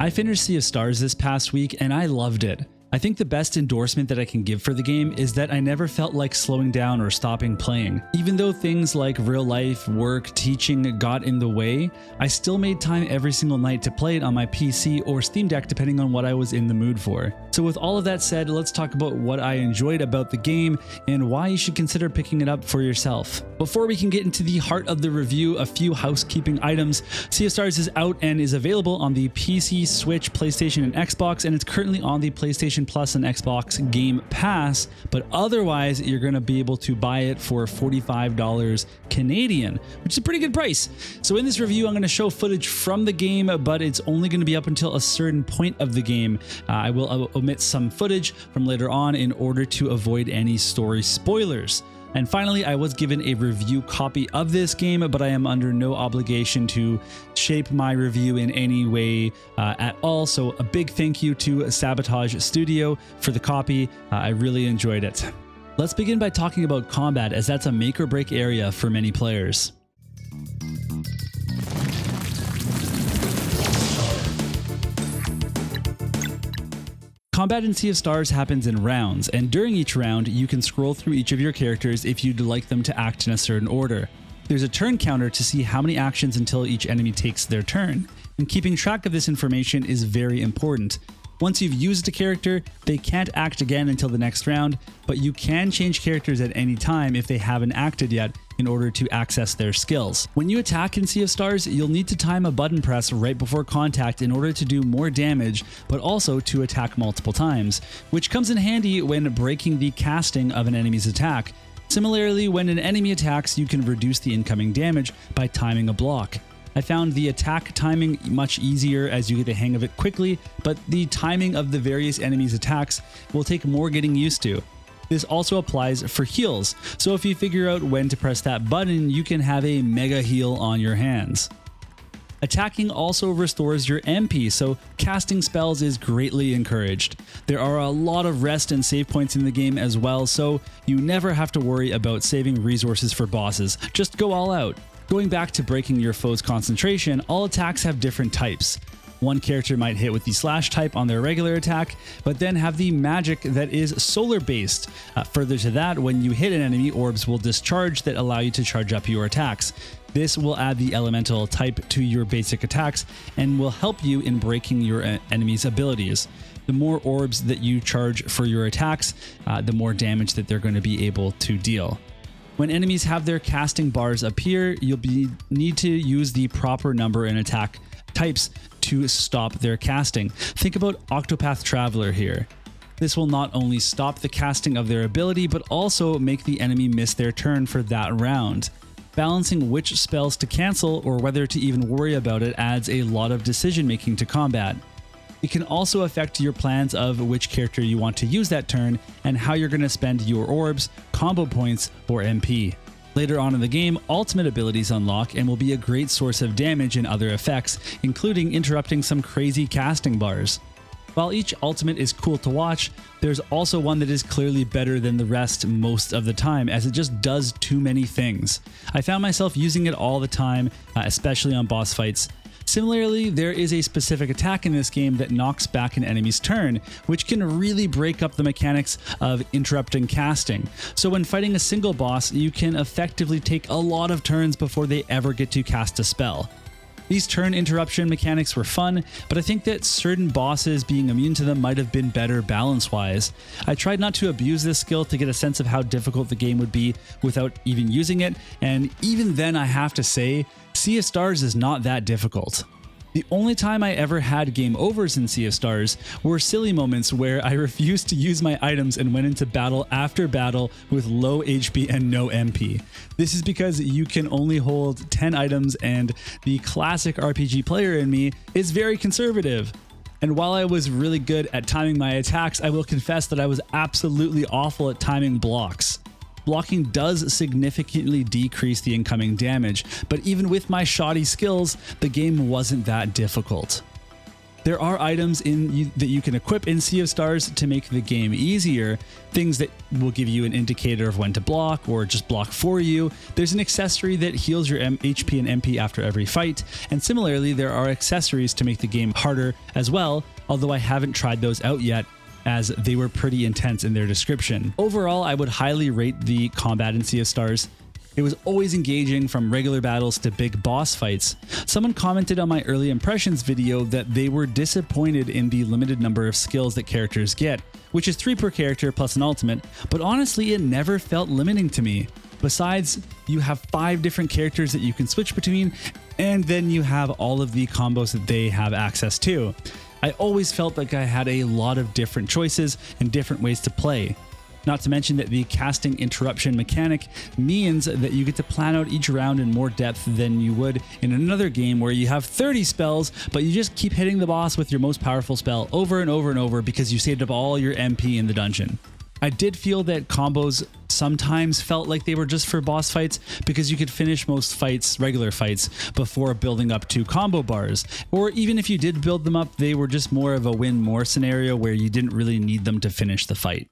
I finished Sea of Stars this past week and I loved it. I think the best endorsement that I can give for the game is that I never felt like slowing down or stopping playing. Even though things like real life, work, teaching got in the way, I still made time every single night to play it on my PC or Steam Deck depending on what I was in the mood for. So with all of that said, let's talk about what I enjoyed about the game and why you should consider picking it up for yourself. Before we can get into the heart of the review, a few housekeeping items. Sea of Stars is out and is available on the PC, Switch, PlayStation, and Xbox, and it's currently on the PlayStation Plus and Xbox Game Pass, but otherwise you're going to be able to buy it for $45 Canadian, which is a pretty good price. So in this review, I'm going to show footage from the game, but it's only going to be up until a certain point of the game. I will omit some footage from later on in order to avoid any story spoilers. And finally, I was given a review copy of this game, but I am under no obligation to shape my review in any way at all. So a big thank you to Sabotage Studio for the copy. I really enjoyed it. Let's begin by talking about combat, as that's a make or break area for many players. Combat in Sea of Stars happens in rounds, and during each round, you can scroll through each of your characters if you'd like them to act in a certain order. There's a turn counter to see how many actions until each enemy takes their turn, and keeping track of this information is very important. Once you've used a character, they can't act again until the next round, but you can change characters at any time if they haven't acted yet in order to access their skills. When you attack in Sea of Stars, you'll need to time a button press right before contact in order to do more damage, but also to attack multiple times, which comes in handy when breaking the casting of an enemy's attack. Similarly, when an enemy attacks, you can reduce the incoming damage by timing a block. I found the attack timing much easier as you get the hang of it quickly, but the timing of the various enemies' attacks will take more getting used to. This also applies for heals, so if you figure out when to press that button, you can have a mega heal on your hands. Attacking also restores your MP, so casting spells is greatly encouraged. There are a lot of rest and save points in the game as well, so you never have to worry about saving resources for bosses. Just go all out. Going back to breaking your foe's concentration, all attacks have different types. One character might hit with the slash type on their regular attack, but then have the magic that is solar based. Further to that, when you hit an enemy, orbs will discharge that allow you to charge up your attacks. This will add the elemental type to your basic attacks and will help you in breaking your enemy's abilities. The more orbs that you charge for your attacks, the more damage that they're going to be able to deal. When enemies have their casting bars appear, you'll need to use the proper number and attack types to stop their casting. Think about Octopath Traveler here. This will not only stop the casting of their ability, but also make the enemy miss their turn for that round. Balancing which spells to cancel or whether to even worry about it adds a lot of decision making to combat. It can also affect your plans of which character you want to use that turn and how you're going to spend your orbs, combo points, or MP. Later on in the game, ultimate abilities unlock and will be a great source of damage and other effects, including interrupting some crazy casting bars. While each ultimate is cool to watch, there's also one that is clearly better than the rest most of the time, as it just does too many things. I found myself using it all the time, especially on boss fights. Similarly, there is a specific attack in this game that knocks back an enemy's turn, which can really break up the mechanics of interrupting casting. So when fighting a single boss, you can effectively take a lot of turns before they ever get to cast a spell. These turn interruption mechanics were fun, but I think that certain bosses being immune to them might have been better balance-wise. I tried not to abuse this skill to get a sense of how difficult the game would be without even using it, and even then I have to say, Sea of Stars is not that difficult. The only time I ever had game overs in Sea of Stars were silly moments where I refused to use my items and went into battle after battle with low HP and no MP. This is because you can only hold 10 items and the classic RPG player in me is very conservative. And while I was really good at timing my attacks, I will confess that I was absolutely awful at timing blocks. Blocking does significantly decrease the incoming damage, but even with my shoddy skills, the game wasn't that difficult. There are items that you can equip in Sea of Stars to make the game easier, things that will give you an indicator of when to block or just block for you. There's an accessory that heals your HP and MP after every fight, and similarly there are accessories to make the game harder as well, although I haven't tried those out yet, as they were pretty intense in their description. Overall, I would highly rate the combat in Sea of Stars. It was always engaging, from regular battles to big boss fights. Someone commented on my early impressions video that they were disappointed in the limited number of skills that characters get, which is 3 per character plus an ultimate, but honestly it never felt limiting to me. Besides, you have 5 different characters that you can switch between, and then you have all of the combos that they have access to. I always felt like I had a lot of different choices and different ways to play. Not to mention that the casting interruption mechanic means that you get to plan out each round in more depth than you would in another game where you have 30 spells, but you just keep hitting the boss with your most powerful spell over and over and over because you saved up all your MP in the dungeon. I did feel that combos sometimes felt like they were just for boss fights because you could finish most fights, regular fights, before building up to combo bars. Or even if you did build them up, they were just more of a win more scenario where you didn't really need them to finish the fight.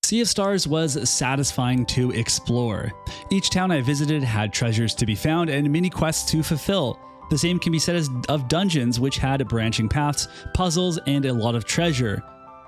Sea of Stars was satisfying to explore. Each town I visited had treasures to be found and mini quests to fulfill. The same can be said of dungeons, which had branching paths, puzzles, and a lot of treasure.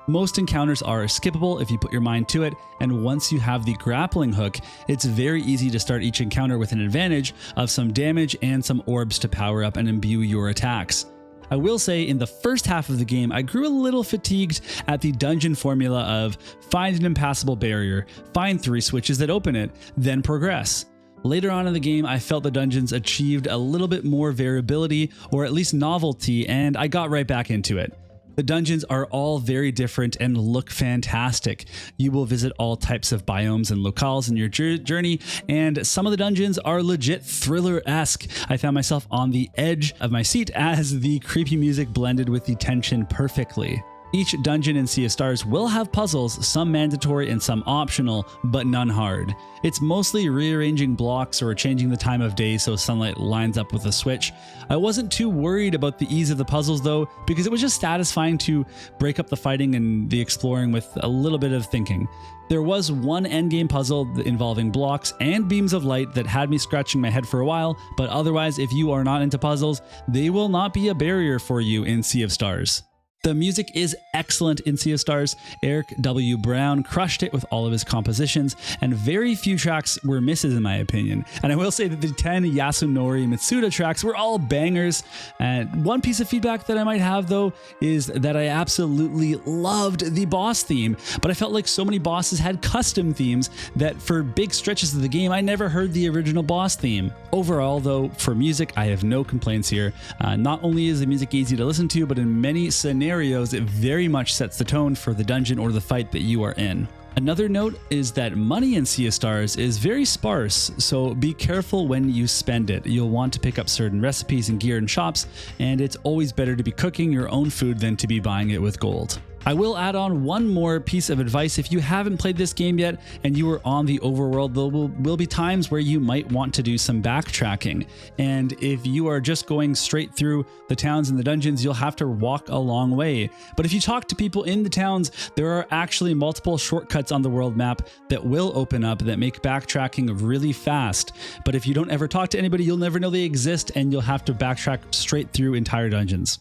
Most encounters are skippable if you put your mind to it, and once you have the grappling hook, it's very easy to start each encounter with an advantage of some damage and some orbs to power up and imbue your attacks. I will say in the first half of the game, I grew a little fatigued at the dungeon formula of find an impassable barrier, find 3 switches that open it, then progress. Later on in the game, I felt the dungeons achieved a little bit more variability, or at least novelty, and I got right back into it. The dungeons are all very different and look fantastic. You will visit all types of biomes and locales in your journey, and some of the dungeons are legit thriller-esque. I found myself on the edge of my seat as the creepy music blended with the tension perfectly. Each dungeon in Sea of Stars will have puzzles, some mandatory and some optional, but none hard. It's mostly rearranging blocks or changing the time of day so sunlight lines up with a switch. I wasn't too worried about the ease of the puzzles though, because it was just satisfying to break up the fighting and the exploring with a little bit of thinking. There was one endgame puzzle involving blocks and beams of light that had me scratching my head for a while, but otherwise, if you are not into puzzles, they will not be a barrier for you in Sea of Stars. The music is excellent in Sea of Stars. Eric W. Brown crushed it with all of his compositions, and very few tracks were misses in my opinion. And I will say that the 10 Yasunori Mitsuda tracks were all bangers. And one piece of feedback that I might have though is that I absolutely loved the boss theme, but I felt like so many bosses had custom themes that for big stretches of the game, I never heard the original boss theme. Overall though, for music, I have no complaints here. Not only is the music easy to listen to, but in many scenarios, it very much sets the tone for the dungeon or the fight that you are in. Another note is that money in Sea of Stars is very sparse, so be careful when you spend it. You'll want to pick up certain recipes and gear in shops, and it's always better to be cooking your own food than to be buying it with gold. I will add on one more piece of advice. If you haven't played this game yet and you are on the overworld, there will be times where you might want to do some backtracking. And if you are just going straight through the towns and the dungeons, you'll have to walk a long way. But if you talk to people in the towns, there are actually multiple shortcuts on the world map that will open up that make backtracking really fast. But if you don't ever talk to anybody, you'll never know they exist, and you'll have to backtrack straight through entire dungeons.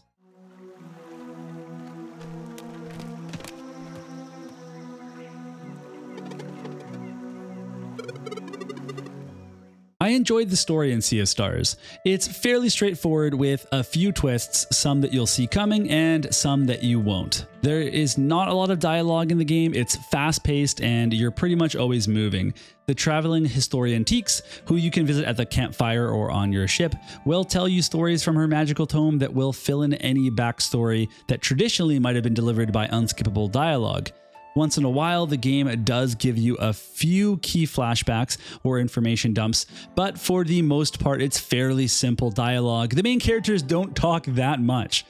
I enjoyed the story in Sea of Stars. It's fairly straightforward with a few twists, some that you'll see coming and some that you won't. There is not a lot of dialogue in the game. It's fast-paced and you're pretty much always moving. The traveling historian Teeks, who you can visit at the campfire or on your ship, will tell you stories from her magical tome that will fill in any backstory that traditionally might have been delivered by unskippable dialogue. Once in a while, the game does give you a few key flashbacks or information dumps, but for the most part, it's fairly simple dialogue. The main characters don't talk that much.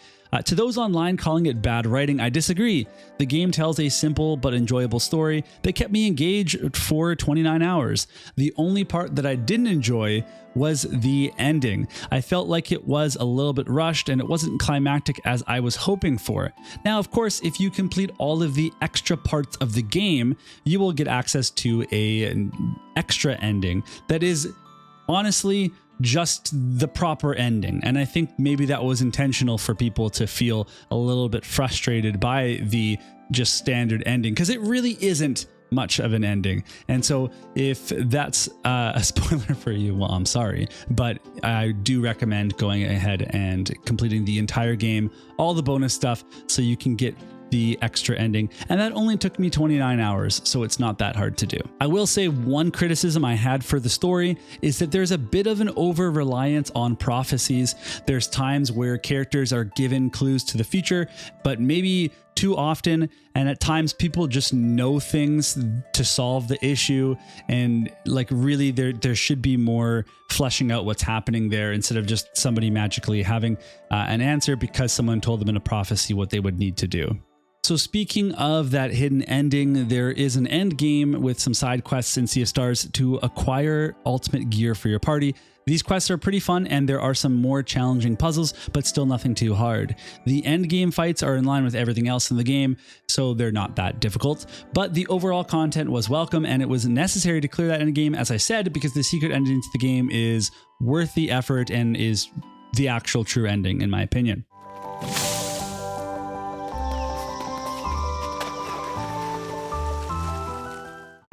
To those online calling it bad writing, I disagree. The game tells a simple but enjoyable story that kept me engaged for 29 hours. The only part that I didn't enjoy was the ending. I felt like it was a little bit rushed and it wasn't climactic as I was hoping for. Now, of course, if you complete all of the extra parts of the game, you will get access to an extra ending that is honestly just the proper ending. And I think maybe that was intentional for people to feel a little bit frustrated by the just standard ending, because it really isn't much of an ending. And so if that's a spoiler for you, well, I'm sorry, but I do recommend going ahead and completing the entire game, all the bonus stuff, so you can get the extra ending. And that only took me 29 hours, so it's not that hard to do. I will say one criticism I had for the story is that there's a bit of an over-reliance on prophecies. There's times where characters are given clues to the future, but maybe too often, and at times people just know things to solve the issue, and like really there should be more fleshing out what's happening there instead of just somebody magically having an answer because someone told them in a prophecy what they would need to do. So speaking of that hidden ending, there is an end game with some side quests in Sea of Stars to acquire ultimate gear for your party. These quests are pretty fun, and there are some more challenging puzzles, but still nothing too hard. The end game fights are in line with everything else in the game, so they're not that difficult, but the overall content was welcome, and it was necessary to clear that end game, as I said, because the secret ending to the game is worth the effort and is the actual true ending, in my opinion.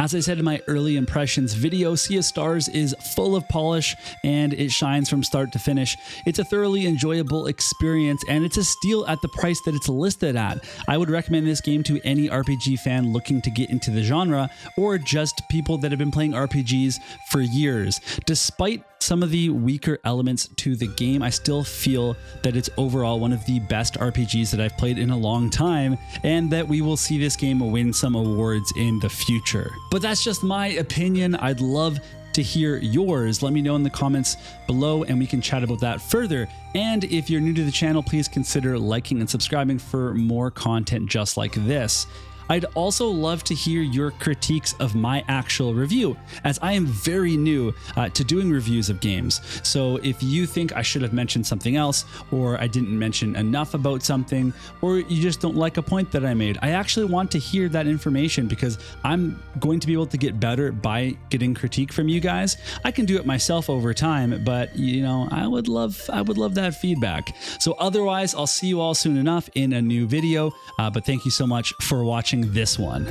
As I said in my early impressions video, Sea of Stars is full of polish and it shines from start to finish. It's a thoroughly enjoyable experience and it's a steal at the price that it's listed at. I would recommend this game to any RPG fan looking to get into the genre, or just people that have been playing RPGs for years. Despite some of the weaker elements to the game, I still feel that it's overall one of the best RPGs that I've played in a long time, and that we will see this game win some awards in the future. But that's just my opinion. I'd love to hear yours. Let me know in the comments below and we can chat about that further. And if you're new to the channel, please consider liking and subscribing for more content just like this. I'd also love to hear your critiques of my actual review, as I am very new to doing reviews of games. So if you think I should have mentioned something else, or I didn't mention enough about something, or you just don't like a point that I made, I actually want to hear that information, because I'm going to be able to get better by getting critique from you guys. I can do it myself over time, but you know, I would love that feedback. So otherwise, I'll see you all soon enough in a new video, but thank you so much for watching this one.